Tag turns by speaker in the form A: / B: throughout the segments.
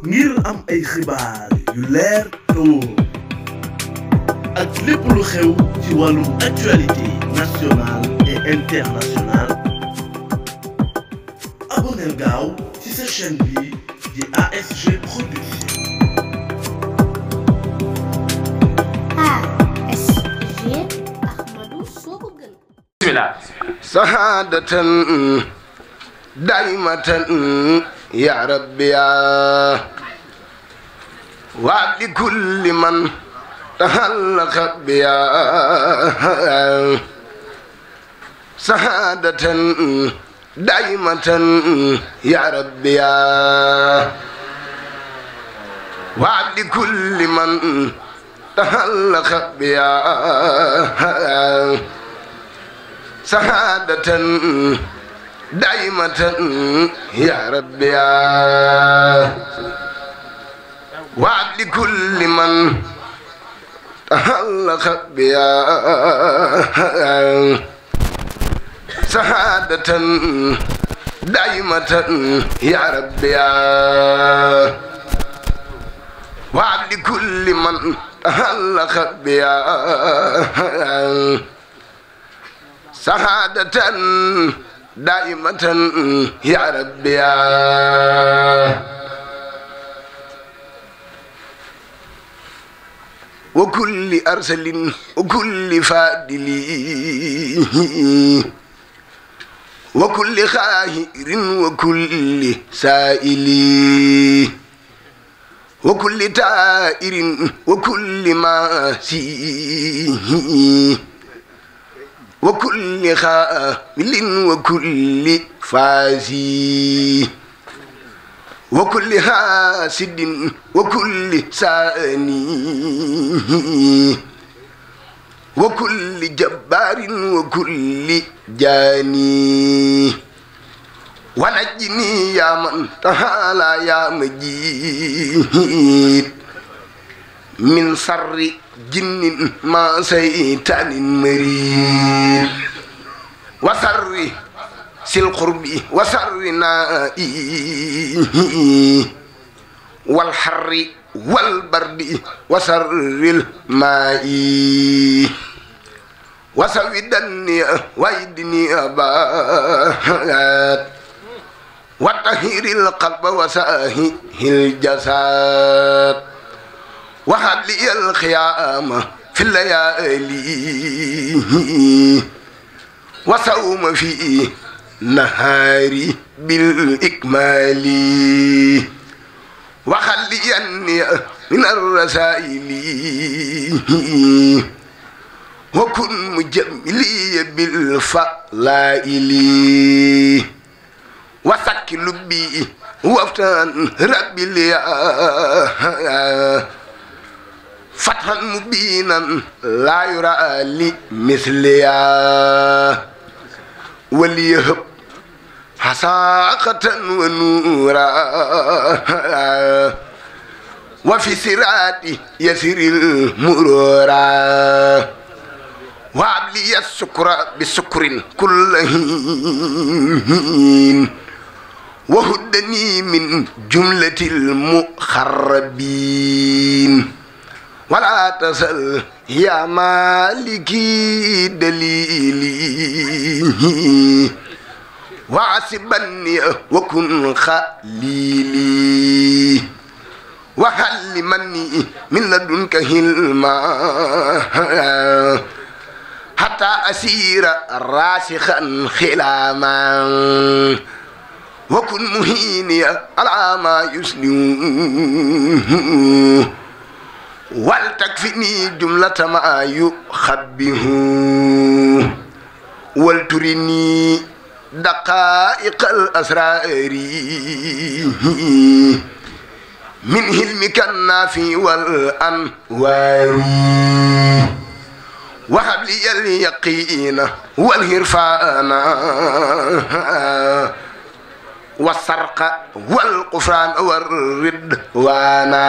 A: ngir am ay xibaar yu leer te wóor ak lépp lu xew ci wàllum actualité nationale et internationale abonneel gaaw ci sa chaîne bi di ASG Production.
B: ASG Ahmadou Soko Gueye.
C: bismillah.
D: sahaadatan daimatan ya rabbi ya wa li kulli man tahallaqa biya sahaadatan daimatan ya rabbi ya wa li kulli man tahallaqa biya sahaadatan daimatan ya rabbi ya wa li kulli man tahallaqa biya sahaadatan daimatan ya rabbi ya wa li kulli man tahallaqa biya sahaadatan daimatan ya rabbi ya wa kulli arsalin wa kulli fadili wa kulli xaahirin wa kulli saili wa kulli tairin wa kulli maasi wa kulli xaamilin wa kulli faasi wa kulli haasidin wa kulli saani wa kulli jabbaarin wa kulli jaani wa najjini yaa man tahaala yaa majiid min sarri jinnin ma saytaanin mariid wa sarri sil qurbi wa sarri naa'i wal harri wal bardi wa sarril maa'i wa sawidanni waydini abaat wa tahiril qalba wa sahihil jasad wa hadliyal qiyaama fil layaali wa sawma fi nahaari bil ikmaali wa xalliyanni min arrasaili wa kun mujammili bil falaili wa sakki lubbi waftan rabbil fathan mubinan la yura li misliya waliyahab hasaqatan wa nura wa fi sirati yasiril murura wa abli yasukra bi sukrin kullahin wa huddani min jumlatil muqarrabin wala tasal ya maliki dalili wa asibanni wa kun khalili wa hallimani min ladunka hilma hatta asira rasikhan khilaman wa kun muhini ala ma yuslimu wal takfini jumlata ma yuxabbihu wal turini daqaiqal asrari min hilmika nafi wal anwari wa habli al yaqina wal hirfana wa sarqa wal qufran wal ridwana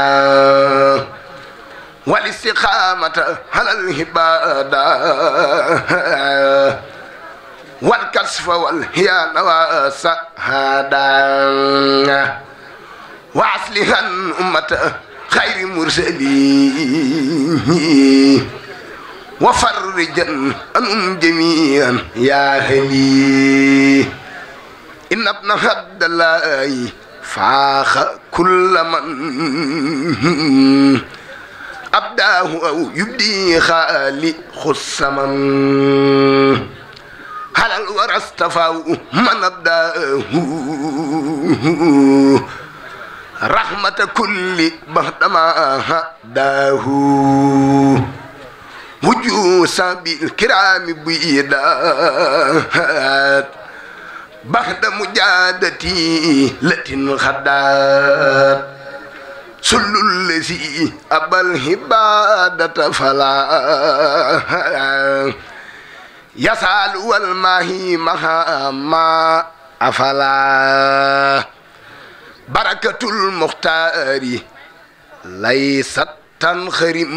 D: wal istiqamata halal hibada wal kasfa wal hiyana wa sahada wa وأصلحا أمة خير مرسلين وفرجا عنهم جميعا يا هلي إن ابن عبد الله فاخ كل من أبداه أو يبدي خالي خص من على الورى اصطفاه من أبداه رحمة كل بعدما هداه وجوس بالكرام بيدات بعد مجادتي التي خدات سل الذي أبى الهبادة فلا يسأل والماهي مهما أفلا بركة المختار ليست تنخرم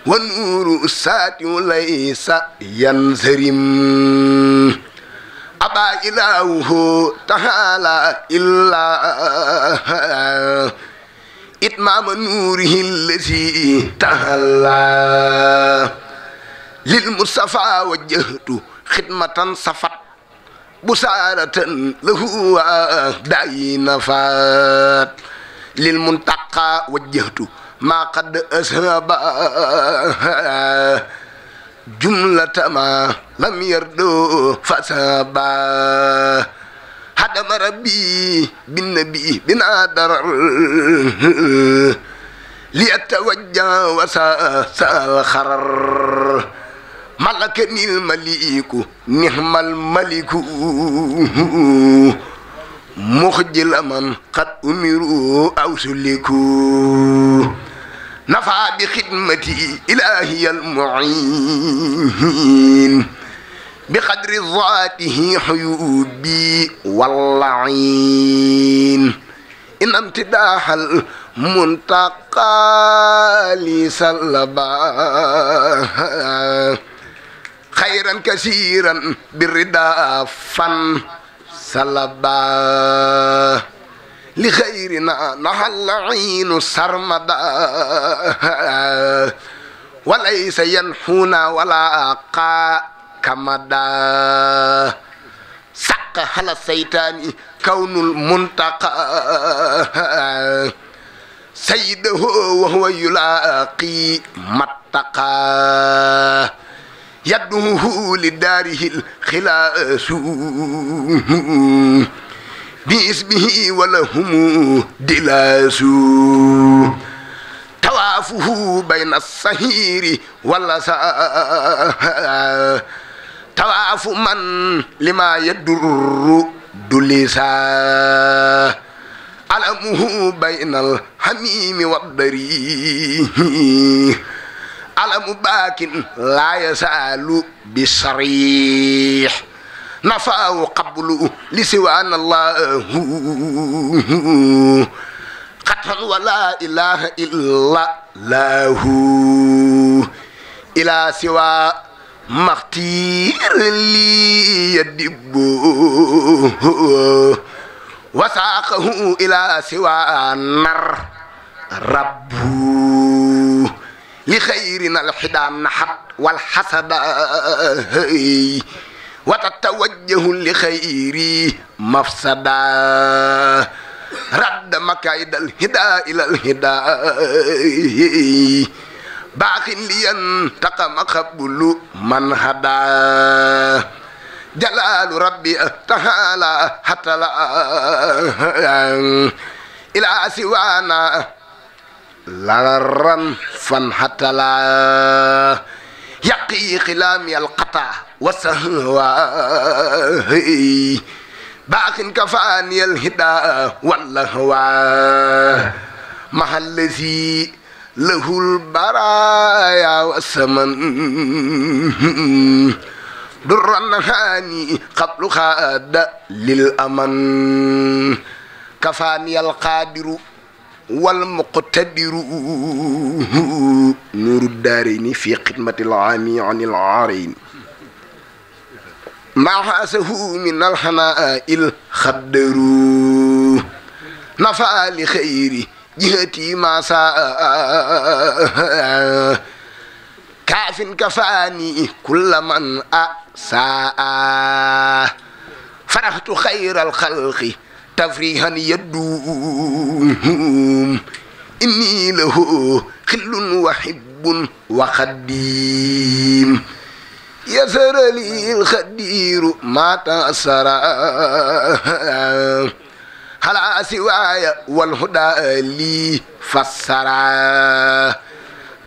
D: ونور السات ليس ينسرم أبا إلهه تعالى إلا إتمام نوره الذي تعالى للمصطفى وجهت خدمة صفت بسارة له داعي نفات للمنتقى وجهت ما قد أسهب جملة ما لم يردو فسابا هدم ربي بالنبي بنا درر ليتوجه وسال خرر ملكني المليك نعم الملك مخجل من قد أمروا أو سلكوا نفع بخدمتي إلهي المعين بقدر ذاته حيوبي واللعين إن امتداح المنتقى لسلبا خيرا كثيرا بالرداء فن سلبا لخيرنا نحل عين سرمدا وليس ينحونا ولا كمدا سق على السيطان كون المنتقى سيده وهو يلاقي متقى يده لداره الخلاص باسمه ولهم دلاس توافه بين الصهير واللسا تواف من لما يدر دلسا علمه بين الحميم والضري علم باك لا يسأل بصريح نفاه قبل لسوان الله قطعا ولا إله إلا الله إلى سوى مختير لي يدب وساقه إلى سوى النار رب لخيرنا الحدام نحت والحسد وتتوجه لخيري مفسدا رد مكايد الهدى إلى الهدى باق لينتقم قبل من هدى جلال ربي تعالى حتى لا إلى سوانا لرن فن حتى لا يقي خلامي القطع والسهوى باق كفاني الهدى واللهوى مع الذي له البرايا والسمن در النهاني قبل خاد للأمن كفاني القادر والمقتدر نور الدارين في خدمة العامي عن العارين ما حاسه من الحناء الخدر نفع لخير جهتي ما ساء كاف كفاني كل من أساء فرحت خير الخلق تفريحا يدوم إني له خل وحب وخديم يسر لي الخدير ما تأثر على سواي والهدى لي فسر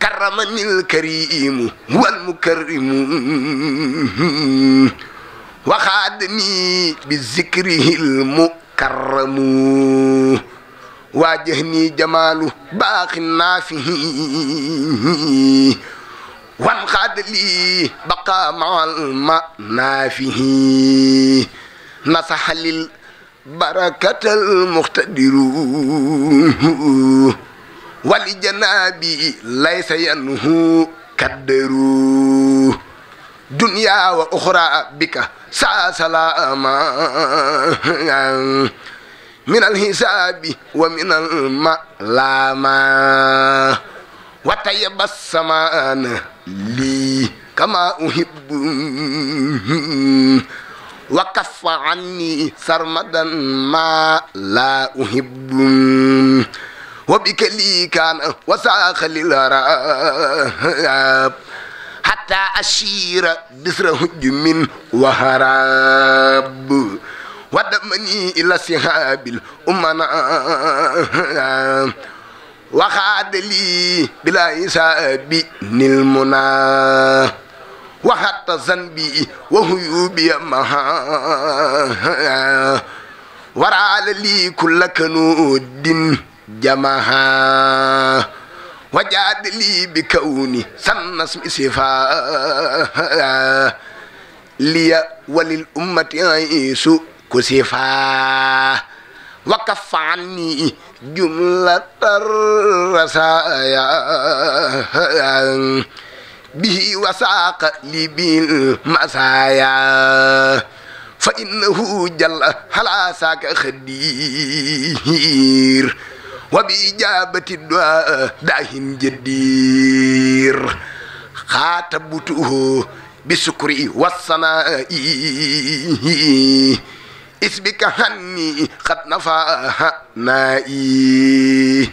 D: كرمني الكريم والمكرم وخادني بذكره المكرم واجهني جمال باق نافه وانخاد لي بقى مع المنافه نصح للبركة المقتدر ولجنابي ليس ينهو كدر دنيا وأخرى بك سلاما من الحساب ومن الملامة وطيب السمان لي كما أحب وكف عني سرمدا ما لا أحب وبك لي كان وساخ للراب حتى أشير بسر هجم وهراب ودمني إلى سحاب الأمنا وخاد لي بلا حساب المنى وحتى ذنبي وهيوبي مها ورعال لي كل كنود جمها وجاد لي بكوني سن اسم صفا لي وللأمة عيس كسفا وكف عني جملة الرسايا به وساق لي بالمسايا فإنه جل على ساك خدير وبإجابة الدعاء داهن جدير خاطبته بسكري والصناء اسبك هني قد نفع نائي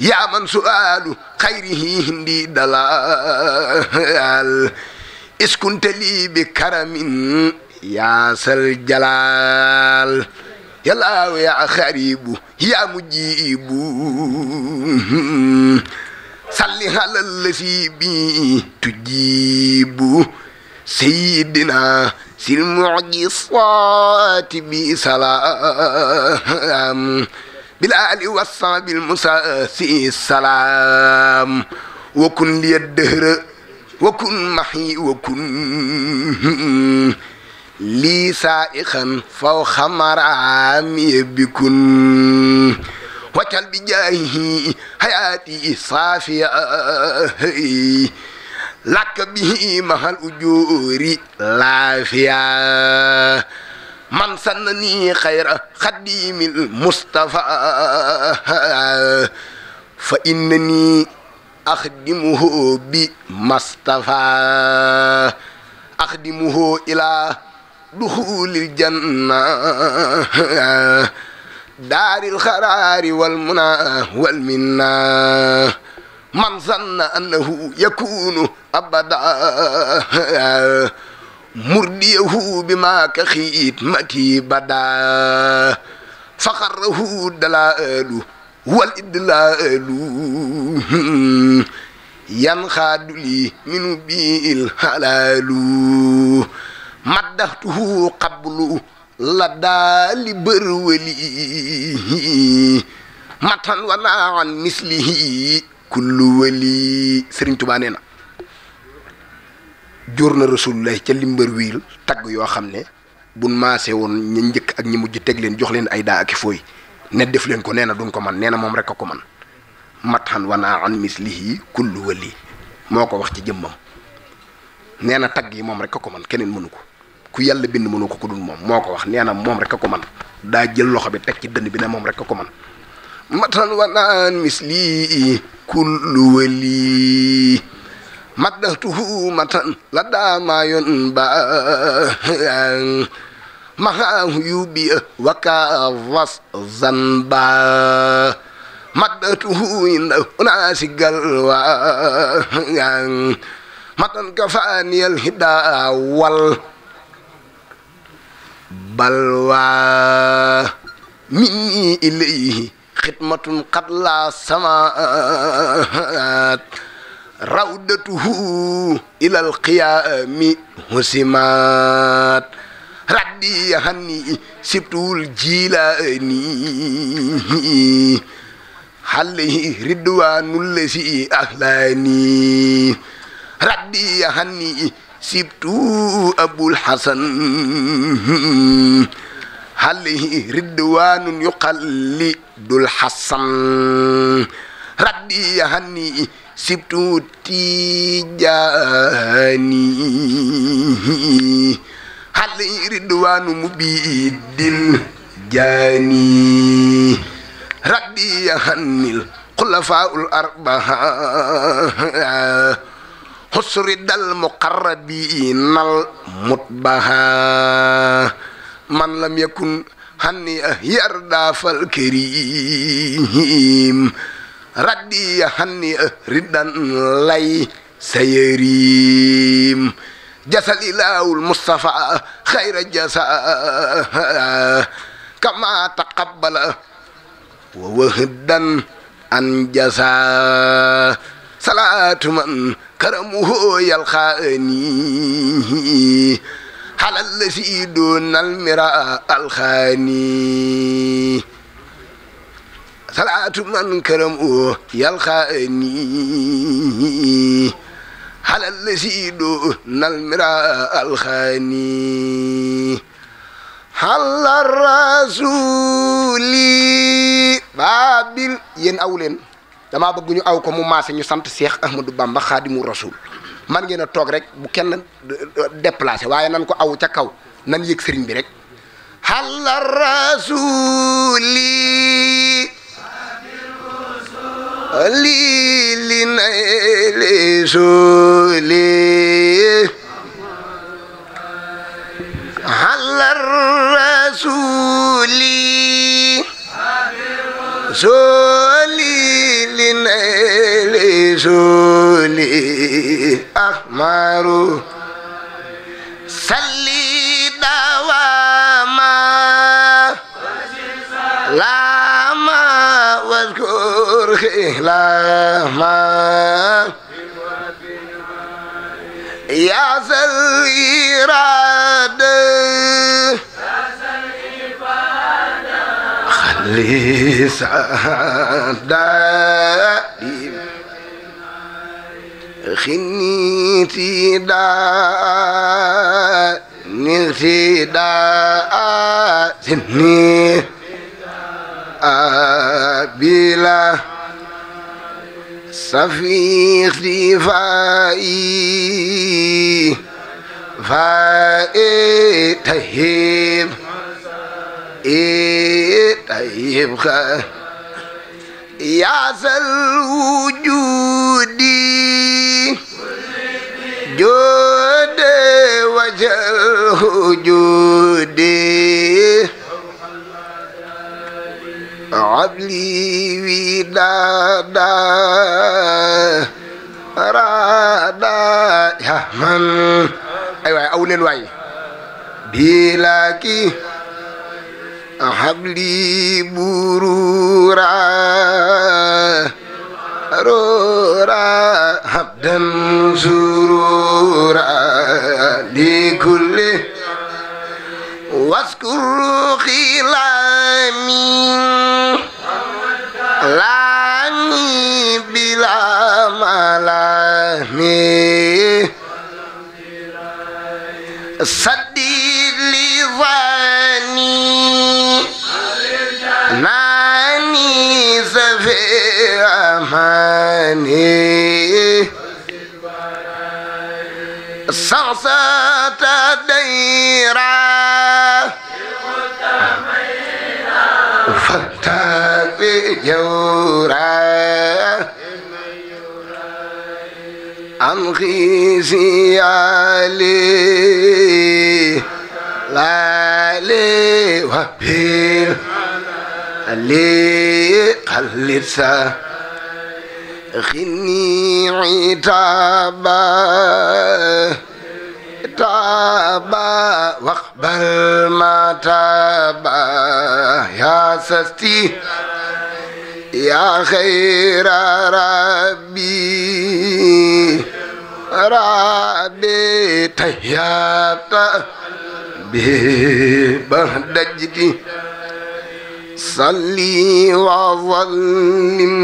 D: يا من سؤال خيره هندي دلال إس كنت لي بكرم يا سالجلال يا الله يا خريب يا مجيب صلي على الذي بي تجيب سيدنا سي المعجزات بسلام بالآل والصحب المساسي السلام وكن لي الدهر وكن محي وكن لي سائخا فوق مرامي بكن وجل بجاهه حياتي صافية لك به مع الأجور لافيا من سنني خير خديم المصطفى فإنني أخدمه بمصطفى أخدمه إلى دخول الجنة دار الخرار والمنى والمنى من ظن أنه يكون أبدا مرديه بما كخيتمتي بدا فخره دلال والإدلال ينخاد لي من بالحلال مدحته قبل لدى لبرولي متن ونا عن مثله كل ولي سيرن توبا نينا جورنا رسول الله ca limber wiil tag yoo xam ne buñ maasee woon ñi njëkk ak ñi mujj teg leen jox leen ay daa ak fooy ne def leen ko nee na duñ ko man nee na moom rek a ko man matan wana an mislihi kullu wali moo ko wax ci jëmmam nee na tagg yi moom rek a ko man keneen mënu ko ku yàlla bind mënu ko ku dul moom moo ko wax nee na moom rek a ko man daa jël loxo bi teg ci dënn bi ne moom rek a ko man matan wanaan misli kullu wali maddatuhu matan ladda ma yon ba maha yubi waka was zanba maddatuhu inda unasi galwa matan kafani al hida wal balwa minni ilayhi khidmatun qad la samaat rawdatuhu ila al qiyami husimat raddi hanni sibtul jilani alayhi ridwanul lasi ahlani raddi hanni sibtu abul hasan alayhi ridwanun yuqallidul hasan raddi hanni sibtu tijani alayhi ridwanu mubidil jani raddi hannil khulafaul arba'a husridal muqarrabinal mutbaha man lam yakun hanni yarda fal karim raddi hanni riddan lay sayarim jasal ilahul mustafa khaira jasa kama taqabbala wa wahdan an jasa salatu man karamuhu yalkhani halal lasi dunal mira alkhani salatu man karamuhu yalkhani halal lasi dunal mira alkhani halar rasuli babil yen awlen dama bëgg ñu aw ko mu maase ñu sant Cheikh Ahmadou Bamba Khadimou Rasoul man ngeen a toog rek bu kenn déplacé waaye nan ko aw ca kaw nan yëg sëriñ bi rek halar rasuli li nay suli halar rasuli soli linayli soli ahmaru salli dawama lama wazkur lama ya zal irada lisan daim khini tidak sini bila safi sifai tahib طيب يا ذا الوجود جود وجه الوجود عبلي ودادا رادا يا من ايوه اولين واي بلاكي habli burura rora habdan surura li kulli waskur khilami lani bila malami sadid li wani nani safi amani sansata daira fatak بجورا عن خزيالي لا لي وبيل لي قلت خني عتابا تابا واقبل ما تابا يا سستي يا خير ربي ربي تيابت ببهدجتي صلي وظلم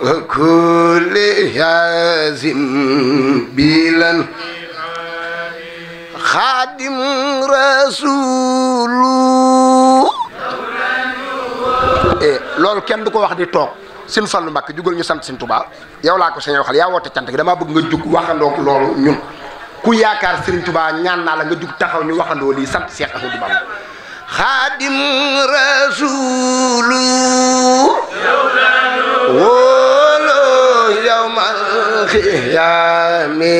D: وكل يازم بلا خادم رسول loolu kenn du ko wax di toog Sëñ Fallu Mbàkke jugal ñu sant Sëñ Tuubaa yow laa ko sañ waxal yaa woote cant gi damaa bëgg nga jug waxandoo loolu ñun ku yaakaar Sëriñ Tuubaa ñaan naa la nga jug taxaw ñu waxandoo lii sant Seex Ahmadu Bamba xaadim rasuulu wóolo yawmal xiyaame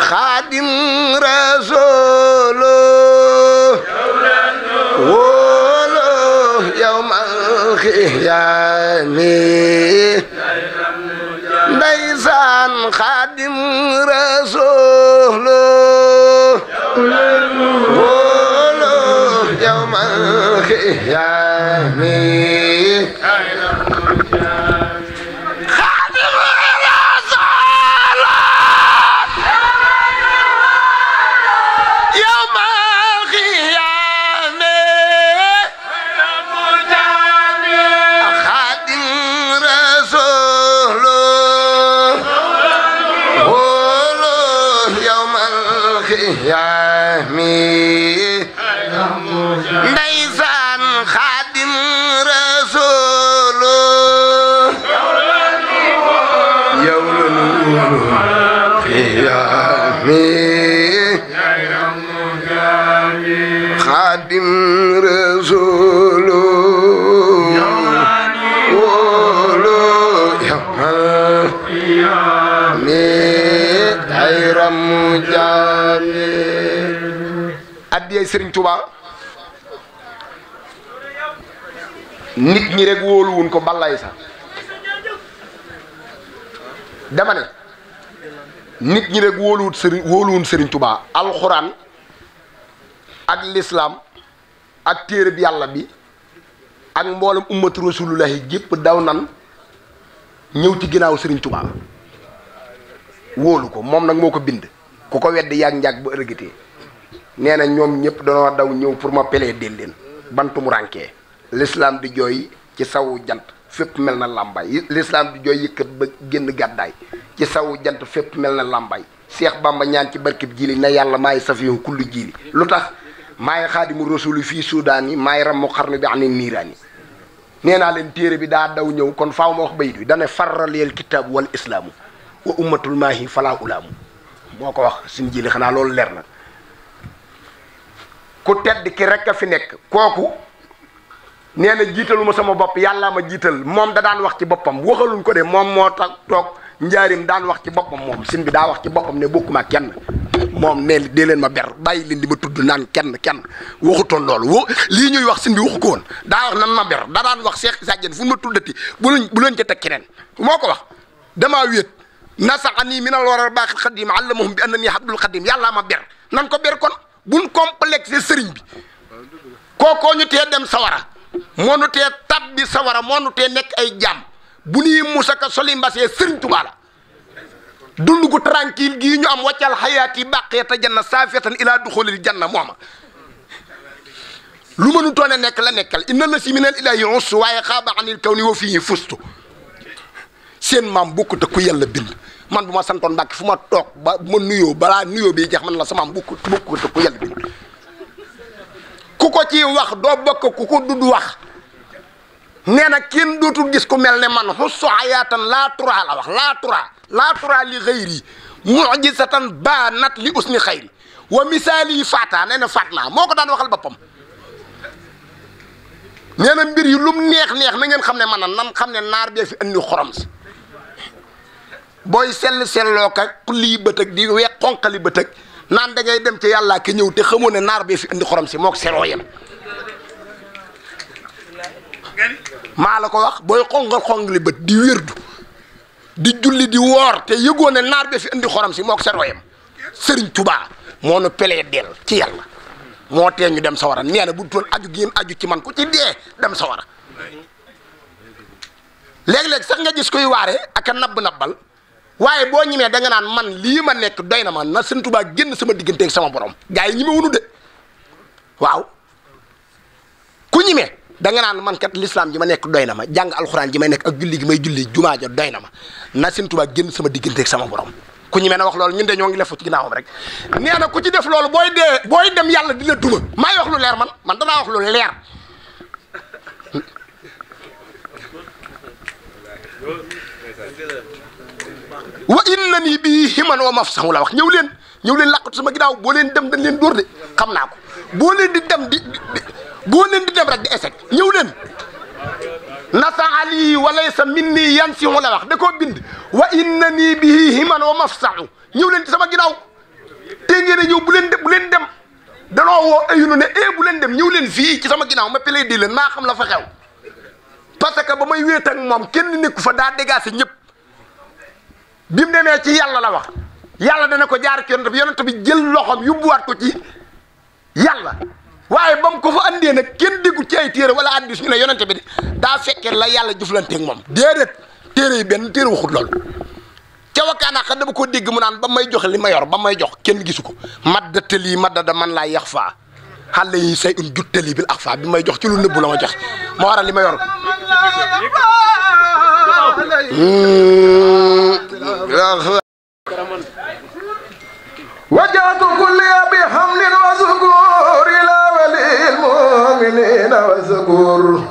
D: xaadim rasuulu wóolo yawmal xiyaame ndeysaan xaadim rasuulu wóolo yawmal xiyaame xaadim rasuulu yawmal xiyaame xaadim rasuulu wóolo yawmal xiyaame ndeysaan xaadim rasuulu yawmal xiyaame xaadim rasuulu wóolo yawmal xiyaame xayra mujaame addiyay Sëriñ Tuubaa nit ñi rek wóoluwuñ ko balay sax dama ne nit ñi rek wóoluwuñ Sëriñ Tuubaa alxuraan ak lislaam ak téere bi yàlla bi ak mboolem ummatu rasulullahi gépp daw nan ñëw ci ginnaaw Sëriñ Tuubaa wóolu ko moom nag moo ko bind ku ko wedd yàgg njàgg ba ërëgëtee nee na ñoom ñëpp danoo daw ñëw pour ma pelee del leen bantu mu rànkee l'islam di jooy ci sawu jant fépp mel na làmbaay l'islam di jooy yëkkat ba génn gàddaay ci sawu jant fépp mel na làmbaay Seex Bamba ñaan ci barkib jili na yàlla maay safiyu kullu jili lu tax maay xaadimu rasuli fii suudaan yi maay rammu xarnu bi ani niiraan yi nee naa leen téere bi daa daw ñëw kon faaw ma wax bayit bi dane farraleel kitaabu wal islaamu wa ummatul maahi falaa ulaamu moo ko wax suñ jili xanaa loolu leer na ku tedd ki rek a fi nekk kooku nee na jiitaluma sama bopp yàllaa ma jiital moom da daan wax ci boppam waxaluñ ko de moom moo tax toog njaarim daan wax ci boppam moom sin bi daa wax ci boppam ne bokkuma kenn moom ne dee leen ma ber bàyyi leen di ma tudd naan kenn waxutoon loolu lii ñuy wax sin bi waxu ko woon daa wax nan ma ber da daan wax Cheikh Issa Diène fu ma tuddati bu leen ca teg keneen moo ko wax damaa wéet nasaxanii minal waral baaxil xadim allamahum bi annanii abdul xadim yàllaa ma ber nan ko ber kon buñ complexé sëriñ bi kookoo ñu tee dem sawara moo nu tee tabbi sawara moo nu tee nekk ay jaam bu nuy musaka soli mbasee Sëriñ Tuubaa la dund gu tranquille gii ñu am waccal xayaati bàqeeta janna saafiyatan ilaa duxulil janna mooma lu mënu toone nekk la nekkal inna la si minal ilaahi us waaye xaaba anil kaw ni wa fii fustu seen maam bokkut ak ku yàlla bind man bu ma santoon Mbàkke fu ma toog ba ma nuyoo balaa nuyoo bi jeex man la sama maam bokkut ak ku yàlla bind ku ko ci wax doo bokk ku ko dudd wax nee na kenn dootul gis ku mel ne man xussu ayaatan laa tura la wax laa tura li xëyri mujisatan baanat li usni xayri wa misaali faata nee na faat naa moo ko daan waxal boppam nee na mbir yi lum neex neex na ngeen xam ne man nan xam ne naar bee fi andi xorom si booy selloo ka lii bët ak di weex xonqali bët ak naan da ngay dem ci yàlla ki ñëw te xamoo ne naar bee fi andi xorom si moo ko seloo yem maa la ko wax booy xonqali bët di wérdu di julli di woor te yëgoo ne naar bee fi andi xorom si moo ko seloo yem Sëriñ Tuubaa moo nu pelee del ci yàlla moo tee ñu dem sawara nee na bu doon aju gi ngeen aju ci man ku ci dee dem sawara léeg-léeg sax nga gis koy waare ak a nabbal waaye boo ñimee da nga naan man lii ma nekk doy na ma na Sëriñ Tuubaa génn sama digganteeg sama borom gars yi ñi ma wunu de waaw ku ñimee da nga naan man kat l'islam ji ma nekk doy na ma jàng alxuraan ji may nekk ak julli gi may julli jumaa ja doy na ma na Sëriñ Tuubaa génn sama digganteeg sama borom ku ñimee na wax loolu ñun de ñoo ngi lefu ci ginnaawam rek nee na ku ci def loolu booy dem yàlla di la duma maay wax lu leer man danaa wax lu leer wa innani bii himan wa mafsahu la wax ñëw leen làqatu sama ginnaaw boo leen dem dañ leen dóor de xam naa ko boo leen di dem rek di échec ñëw leen nasa ali walaysa minni yansihu la wax da koo bind wa innani bii himan wa mafsahu ñëw leen ci sama ginnaaw te ngeen a ñëw bu leen dem danoo woo ayunu ne bu leen dem ñëw leen fii ci sama ginnaaw ma pelee di leen maa xam la fa xew parce que ba may wéet ak moom kenn nekku fa daa dégaase ñëpp bi mu demee ci yàlla la wax yàlla dana ko jaar ci yonent bi jël loxoom yóbbuwaat ko ci yàlla waaye ba mu ko fa andee nag kenn déggu ci ay téere wala addis ñu ne yonent bi daa fekkee la yàlla jëflanteeg moom déedéet téere yi benn téere waxut loolu ca wakkaanaa xa dama ko dégg mu naan ba may joxe li ma yor ba may jox kenn gisu ko maddatali maddada man laa yax faa xale yi say un juttali bil ax faa bi may jox ci lu nëbbu la ma jox ma waral li ma yor
C: وجهت كل بحمد وذكور إلى ولي المؤمنين وذكور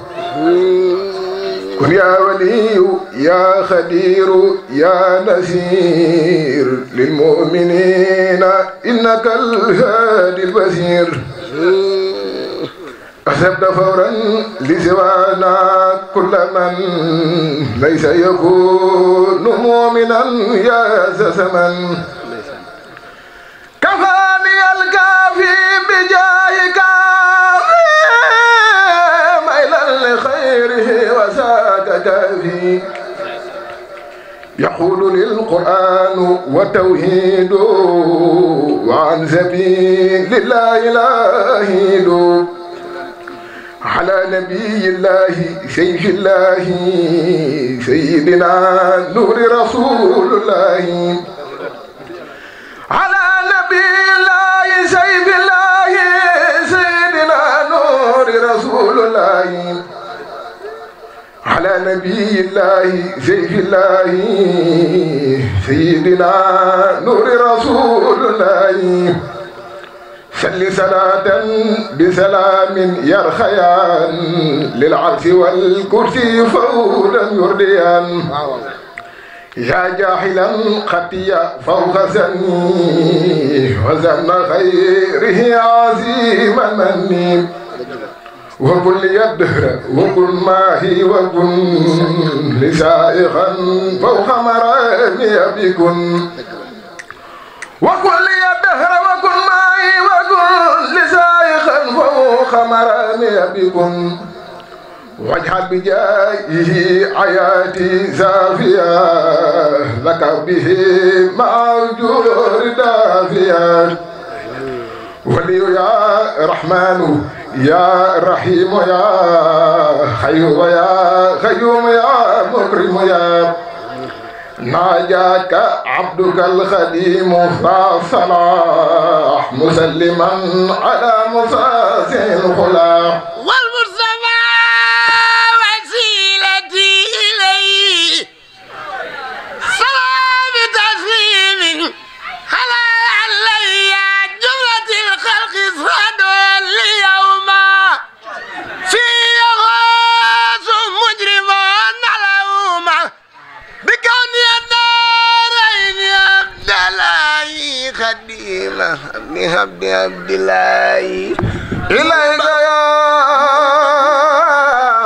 C: كن يا ولي يا خدير يا نذير للمؤمنين إنك الهادي البصير أسبت فورا لسوانا كل من ليس يكون مؤمنا يا زمن كفاني الكافي بجاهك ميلا لخيره وساك كافي يقول للقرآن والتوحيد وعن سبيل الله إلهي على نبي الله سيف الله سيدنا نور رسول الله على نبي الله سيف الله سيدنا نور رسول الله على نبي الله سيف الله سيدنا نور رسول الله صل صلاة بسلام يرخيان للعرش والكرسي فولا يرديان يا جاحلا خطيا فوق سني وزن خيره عظيما مني وكل يدهر وكل ماهي وكن لسائخا فوق مرامي بكن وكل يدهر وكن ماهي وكن لسائخا فوق مرامي بكن واجعل بجاهه حياتي زافية لك به مع الجور دافية ولي يا رحمن يا رحيم يا حي ويا قيوم يا مكرم يا ناجاك عبدك الخديم فصلاح مسلما على مساسي الخلاق
D: الخديم عبد الله
C: إليك يا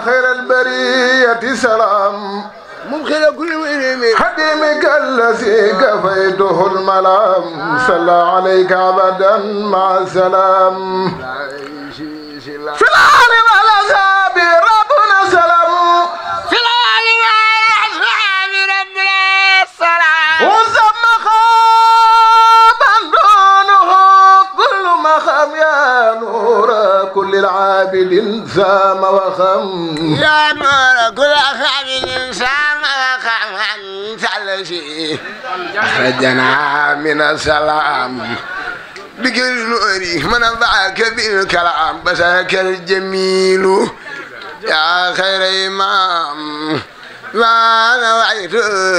C: خير البرية سلام
D: مبخل كل مسلم
C: خديمك الذي كفيته الملام صلى عليك أبدا مع السلام في الآل والأصحاب ربنا سلام
D: في الآل والأصحاب ربنا السلام
C: وسم خابا دونه كل مخام يا نور كل العابد سام وخم
D: يا نور كل عابد سام وخم أنت الذي أخرجنا من السلام بكل نوري من بعك بالكلام بساك الجميل يا خير إمام ما نوعيت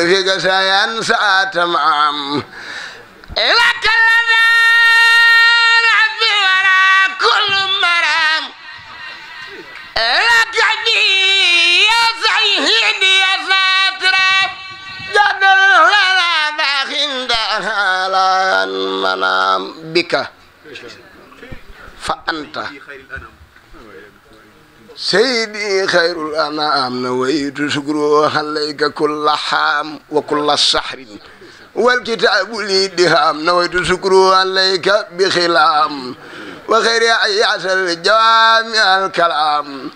D: فيك سينسى تمام لك اللذان عبي ولا كل مرام لك بي يا سيدي يا ساترام جدل لنا باخندها لا منام بك فأنت سيدي خير الأنام نويت شكره عليك كل حام وكل سحر والكتاب لي دهام نويت شكره عليك بخلام وخير عياس الجوامع الكلام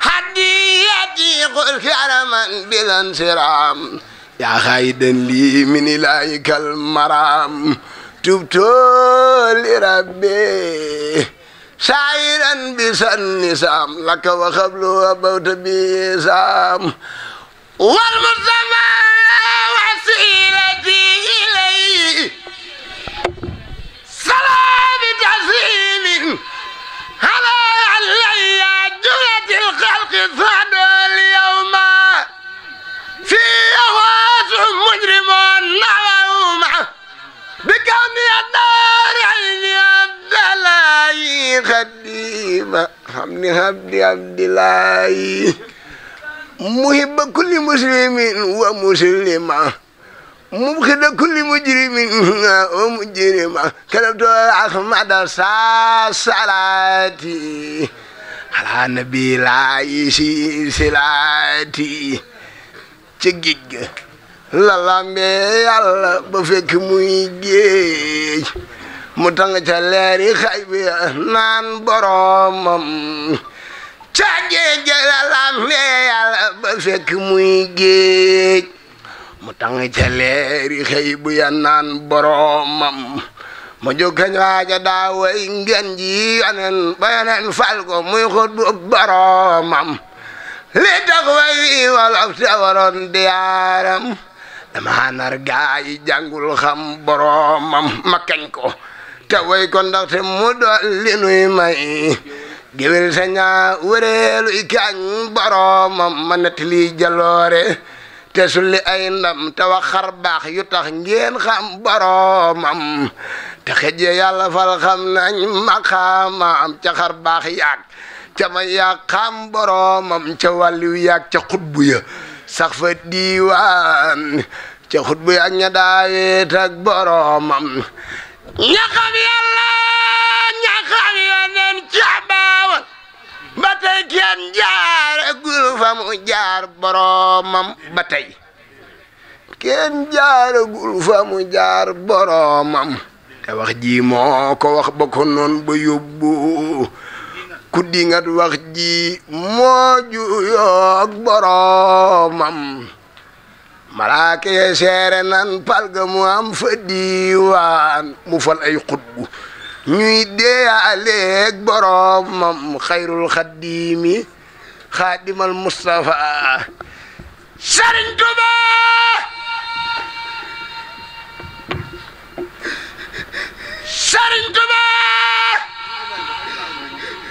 D: هديتي قل كرما بلا انسرام يا خايدا لي من إلهك المرام تبت لربي سائرا بسن سام لك وخبل وبوت بسام والمصطفى وسيلتي إليه سلام تسليم على علي جلة الخلق صعدوا اليوم في أواس مجرمون نعوم بكون الدار عيني عبد الله خديم عبد الله محب كل مسلم ومسلمة مبخد كل مجرم ومجرمة كلمت أحمد صلاتي على نبي العيسي صلاتي تجيج la lambe yàlla ba fekk muy géej mu tàng ca leeri xay bi naan boromam ca géej la lambe yàlla ba fekk muy géej mu tàng ca leeri xay bi naan boromam ma jóg kañ waaja daa way ngeen ji yonen ba yonen fal ko muy xut bu boromam li tax way wolof te waroon diyaaram dama nar gaay jàngul xam boromam ma kañ ko te way ko ndaxte mu doon li nuy may géwél sa ñaa wëreelu i kañ boromam ma nett li jaloore te sulli ay ndam te wax xar baax yu tax ngeen xam boromam te xëjje yàlla fal xam nañ maqaamam ca xar baax yaag ca ma yaag xam boromam ca wàlliw yaag ca xutbu ya sax fa diiwaan ca xutbu ya ak ña daawet ak boromam ña xam yàlla ña xam yeneen ca baawan ba tey kenn jaaragul fa mu jaar boromam ba tey kenn jaaragul fa mu jaar boromam te wax ji moo ko wax ba ko noon ba yóbbu ku dingat wax ji moo juyoog boromam malaaka ye seere nan palga mu am fa diiwaan mu fal ay xutbu ñuy deyaaleeg boromam xayrul xaddiimi xaadimal Mustafa Sëriñ Tuba Sëriñ Tuba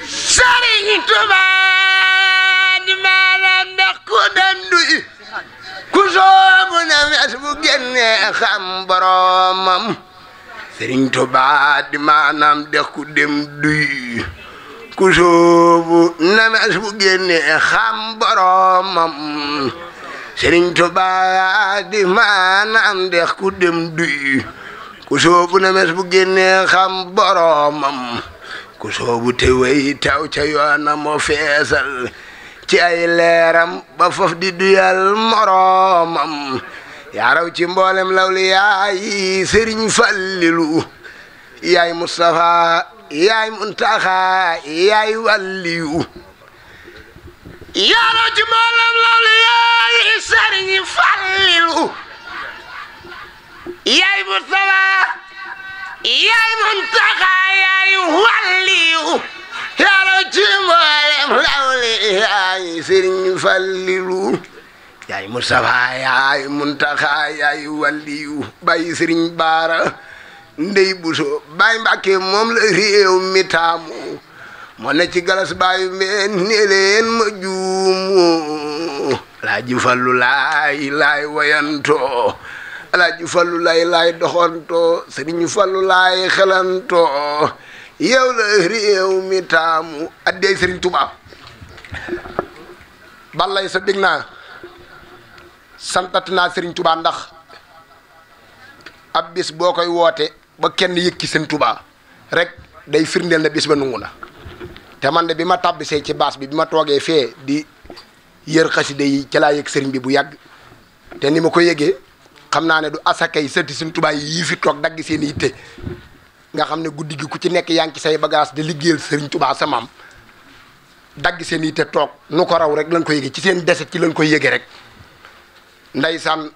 D: Sëriñ Tuba di maanaam ndax ku dem duy ku soobu na mes bu génnee xam boromam Sëriñ Tuba di maanaam ndax ku dem duy ku soobu na mes bu génnee xam boromam Sëriñ Tuba di maanaam ndax ku dem duy ku soobu na mes bu génnee xam boromam ku soobu te wey taw ca yoona moo feesal ci ay leeram ba faf di duyal moromam yaa raw ci mboolem lawli yaay Sëriñ Fallilu yaay Mustafa yaay Muntaxa yaay Walliyu yaa raw ci mboolem lawli yaay Sëriñ Fallilu yaay Mustafa yaay Muntaxa yaay Walliyu yaa raw ci mboolem lawli yaay Sëriñ Fallilu yaay Mustafa yaay Muntaxa yaay Walliyu bàyyi Sëriñ Baara Ndey Buso Baay Mbàkke moom la réew mi taamu moo ne ci galas baayu meen ne leen ma juumu Alaaji Fallu laay wayantoo Alaaji Fallu laay doxantoo Sëriñ Fallu laay xelantoo yow la réew mi taamu addey Sëriñ Tuubaa balay sa bég naa santat naa Sëriñ Tuubaa ndax ab bis boo koy woote ba kenn yëg ci Sëriñ Tuubaa rek day firndeel na bis ba nungu na te man de bi ma tàbbisee ci baas bi ma toogee fee di yër xaside yi ca laa yëg sëriñ bi bu yàgg te ni ma ko yëgee xam naa ne du asakay sëti Sëriñ Tuubaa yi fi toog dagg seen yitte nga xam ne guddi gi ku ci nekk yaa ngi ci say bagage di liggéeyal Sëriñ Tuubaa sa maam dagg seen yitte toog nu ko raw rek lañ ko yëgee ci seen deset ci lañ koy yëgee rek ndeysaan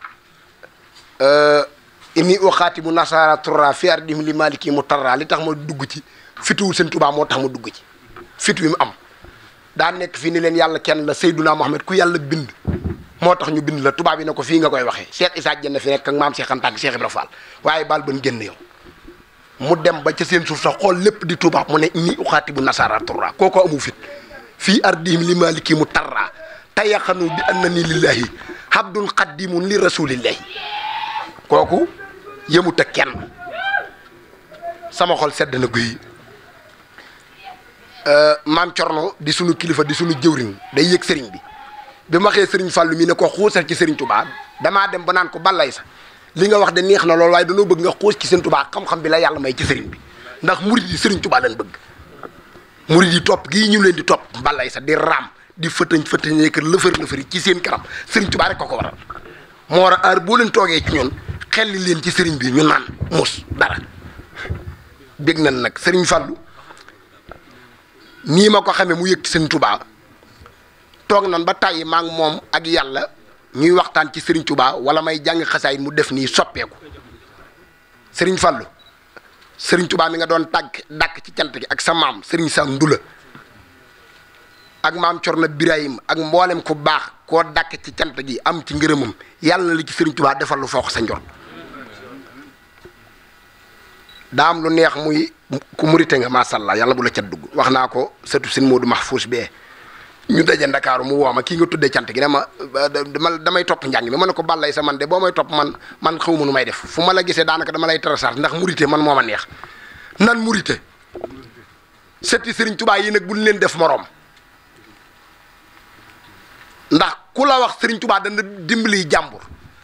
D: inni uxaatibu nasara turra fi ardihim li maliki mu tarra li tax ma dugg ci fituwul Sëriñ Tuubaa moo tax ma dugg ci fit wi mu am daa nekk fii ni leen yàlla kenn la Seydunaa Muhammad ku yàlla bind moo tax ñu bind la tubaab yi ne ko fii nga koy waxee Cheikh Issa Diène fi nekk ak maam Cheikh Anta ak Cheikh Ibra Fall waaye baal ban génn yow mu dem ba ca seen suuf sax xool lépp di tubaab mu ne inni uxaatibu nasara turra kooko amu fit fii ardihim li maliki mu tarra tayaxanu bi annani lillahi habdun qaddimun li rasulillahi kooku yëmut ak kenn sama xol sedd na guy maam Corno di sunu kilifa di sunu jëwriñ day yëg sëriñ bi ma xee Sëriñ Fallu mi ne ko xuusal ci Sëriñ Tuubaa damaa dem ba naan ko balay sa li nga wax de neex na lool waaye dañoo bëgg nga xuus ci Sëriñ Tuubaa xam-xam bi la yàlla may ci sëriñ bi ndax murid yi Sëriñ Tuubaa lañ bëgg murid yi topp gii ñu leen di topp balay sa di raam di fëtëñ que lëfër yi ci seen kanam Sëriñ Tuubaa rek ko waral moo war a aar boo leen toogee ci ñun xelli leen ci sëriñ bi ñu naan mus dara bég nañ nag Sëriñ Fallu nii ma ko xamee mu yëg ci Sëriñ Tuubaa toog nan ba tàyyi maa ngi moom ak yàlla ñuy waxtaan ci Sëriñ Tuubaa wala may jàng xasaay mu def nii soppeeku Sëriñ Fallu Sëriñ Tuubaa mi nga doon dàkk ci cant gi ak sa maam Sëriñ Sam Ndula ak maam Corna Birahim ak mboolem ku baax koo dàkk ci cant gi am ci ngërëmam yàlla na li ci Sëriñ Tuubaa defal lu foox sa njort daa am lu neex muy ku murite nga macha allah yàlla bu la cat dugg wax naa ko sëtu Sëriñ Moodu Mahfuus bee ñu daje Ndakaaru mu woo ma kii nga tuddee cant gi ne ma damay topp njàng mi ma ne ko ballay sa man de boo may topp man xaw ma nu may def fu ma la gisee daanaka dama lay traçage ndax murite man moo ma neex nan murite sëti Sëriñ Tuubaa yi nag buñ leen def moroom ndax ku la wax Sëriñ Tuubaa dana dimbali jàmbur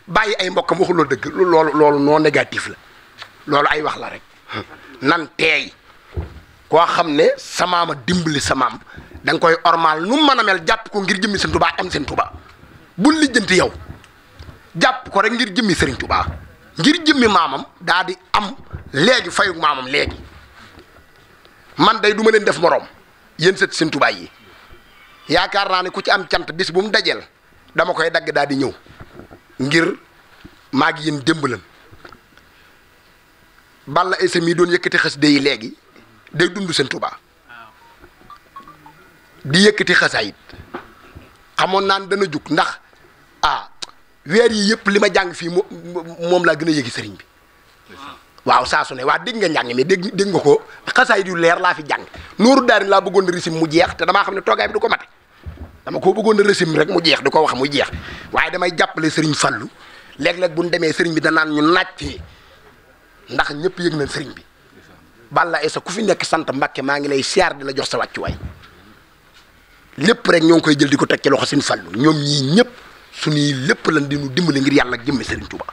D: bàyyi ay mbokkam waxuloo dëgg loolu non négatif la loolu ay wax la rek nan teey koo xam ne samaama dimbali samaam da nga koy ormal nu mën a mel jàpp ko ngir jëmmi Sëriñ Tuubaa am Sëriñ Tuubaa bul lijjanti yow jàpp ko rek ngir jëmmi Sëriñ Tuubaa ngir jëmmi maamam daa di am léegi fayug maamam léegi man day du ma leen def moroom yéen sët Sëriñ Tuubaa yi yaakaar naa ne ku ci am cant bis bu mu dajeel dama koy dagg daal di ñëw ngir maa ngi yéen démb lan Balla Aysa mi doon yëkkati xasida yi léegi day dund Sëriñ Tuubaa di yëkkati xasaayit xamoon naan dana jug ndax weer yi yëpp li ma jàng fii moom laa gën a yëgi sëriñ bi waaw saa su ne waa dégg nga njàng mi dégg nga ko xasaayit yu leer laa fi jàng nooru daari laa bëggoon a risim mu jeex te damaa xam ne toogaay bi du ko mate dama koo bëggoon a risim rek mu jeex di ko wax mu jeex waaye damay jàppale Sëriñ Fallu léeg-léeg bu ñu demee sëriñ bi danaan ñu naajtee ndax ñëpp yëg nañ sëriñ bi Balla Aysa ku fi nekk sant Mbàkke maa ngi lay siyaar di la jox sa wàccuwaay lépp rek ñoo ngi koy jël di ko teg ci loxo Sëriñ Fallu ñoom ñii ñëpp suñuy lépp lan di nu dimbali ngir yàlla ak jëmme Sëriñ Tuuba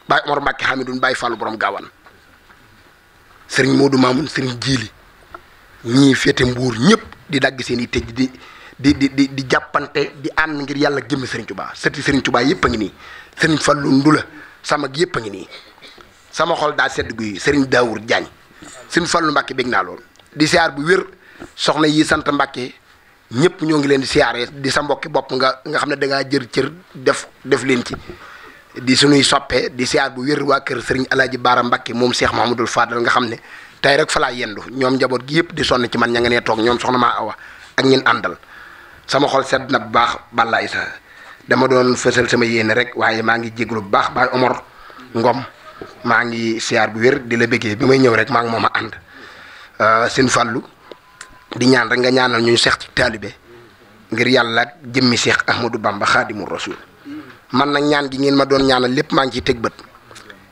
D: Baay Omar Mbàkke Hamidun Baay Fallu borom Gaawaan sëriñ Modou Mamoun sëriñ Jiili ñii féete Mbuur ñëpp di dagg seen i tëj di jàppante di ànd ngir yàlla jëmmi sëriñ Touba sëti sëriñ Touba yëpp a ngi nii sëriñ Fallou Ndula sama gi yëpp a ngi nii sama xol daa sedd guy sëriñ Daour Diagne sëriñ Fallou Mbacke bég naa lool di siyaar bu wér soxna yi sant Mbacke ñëpp ñoo ngi leen di siyaaree di sa mbokki bopp nga xam ne da ngaa jër cër def leen ci di suñuy soppe di siyaar bu wér waa kër sëriñ Alaaji Baara Mbacke moom Cheikh Mahamadul Fadal nga xam ne tey rek fa laa yendu ñoom njaboot gi yëpp di sonn ci man ña nga nee toog ñoom soxna maa awa ak ñin àndal sama xol sedd na bu baax Balla Issa dama doon fësal sama yéene rek waaye maa ngi jéglu bu baax Baay Omar Ngom maa ngi siyaar bu wér di la bëggee bi may ñëw rek maa ngi moom a ànd seen fàllu di ñaan rek nga ñaanal ñu seex ci taalibe ngir yàlla jëmmi Seex Ahmadou Bamba Xaadimu Rasuul man nag ñaan gi ngeen ma doon ñaanal lépp maa ngi ciy teg bët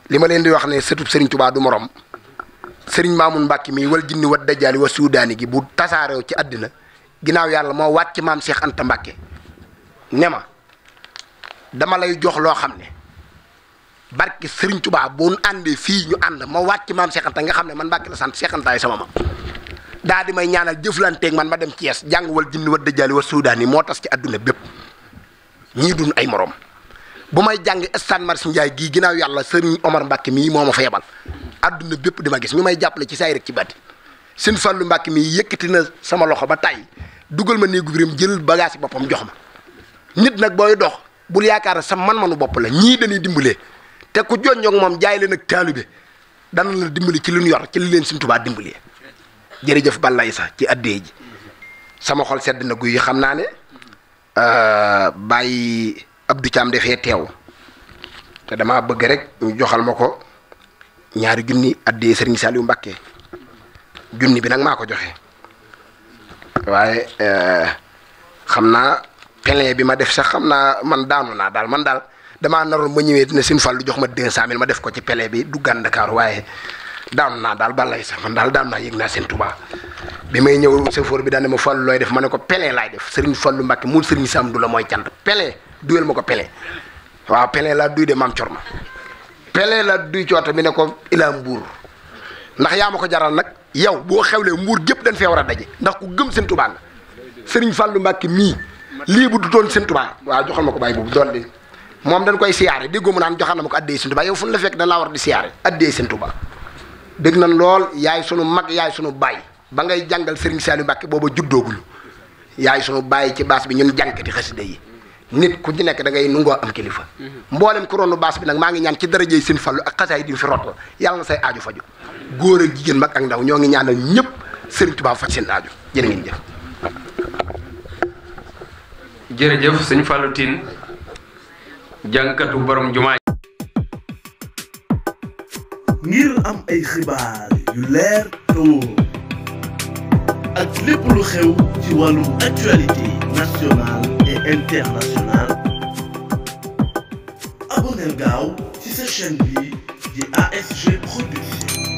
D: li ma leen di wax ne sëtub Serigne Touba du morom Serigne Mamoun Mbacke mi wal jinni wa dajaali wa suudaani gi bu tasaarew ci àddina ginnaaw yàlla moo wàcc maam Cheikh Anta Mbacke ne ma dama lay jox loo xam ne barke Serigne Touba boo àndee fii ñu ànd ma wàcc maam Cheikh Anta nga xam ne man Mbacke la sant Cheikh Anta ay sama ma daa di may ñaanal jëflanteeg man ma dem Thiès jàng wal jinni wa dajaali wa suudaani moo tas ci àdduna bépp ñii dun ay morom bu may jàng Stade Marius Ndiaye gii ginnaaw yàlla Serigne Omar Mbacke mii moo ma fa yebal àdduna bépp di ma gis ñu may jàppale ci saay rek ci batti seen Fallou Mbacke mii yëkkati na sama loxo ba tey dugal ma néegu biram jël bagage yi boppam jox ma nit nag booy dox bul yaakaar sa man-manu bopp la ñii dañuy dimbalee te ku jonjoog moom jaay leen ak taalibe dana la dimbali ci li ñu yor ci li leen Sëriñ Tuubaa dimbalee jërëjëf Balla Issa ci addee ji sama xol sedd na guy xam naa ne Baye Abdou Thiam dafee teew te dama bëgg rek ñu joxal ma ko ñaari junni addee Serigne Saliou Mbacke junni bi nag maa ko joxe waaye xam naa pelin bi ma def sax xam naa man daanu naa daal man daal damaa naroon ma ñëwee dina Sëriñ Fallu jox ma 200 000 ma def ko ci pelin bi duggaan Dakar waaye daanu naa daal Balla Issa man daal daanu naa yëg naa Sëriñ Tuubaa bi may ñëw chauffeur bi daan ne ma Fallu looy def ma ne ko pelin laay def Serigne Fallu Mbacke mu Serigne Sam du la mooy cant pelin duyal ma ko pelin waaw pelin laa duy de maam Corma pelin la duy coota bi ne ko ilaa Mbuur ndax yaa ma ko jaral nag yow boo xewlee Mbuur gépp dañ fee war a daje ndax ku gëm Sëriñ Tuubaa nga Serigne Fallou Mbacke mii lii bu du toon Sëriñ Tuubaa waaw joxal ma ko bàyyi boobu doon di moom dañ koy siyaare déggoo mu naan joxal na ma ko addee Sëriñ Tuubaa yow fu ñu la fekk dañ laa war di siyaare addee Sëriñ Tuubaa dégg nañ lool yaay sunu mag yaay sunu baay ba ngay jàngal Serigne Saliou Mbacke booba juddooguñu yaay sunu baay ci baas bi ñun jànkati xasida yi nit ku ci nekk da ngay nungoo am kilifa mboolem kuroonu baas bi nag maa ngi ñaan ci darajey Sëriñ Fallu ak xasaay di fi rot yàlla na say aaju faju góor ak jigéen mag ak ndaw ñoo ngi ñaanal ñëpp Sëriñ Tuubaa faj seen aaju jërë ngeen jëf.
E: jërëjëf sëñ Fallou Tine jàngkatu borom jumaa.
A: ngir am ay xibaar yu leer te wóor ak lépp lu xew ci wàllum actualité nationale et internationale abonneel gaaw ci sa chaîne bi di ASG Production.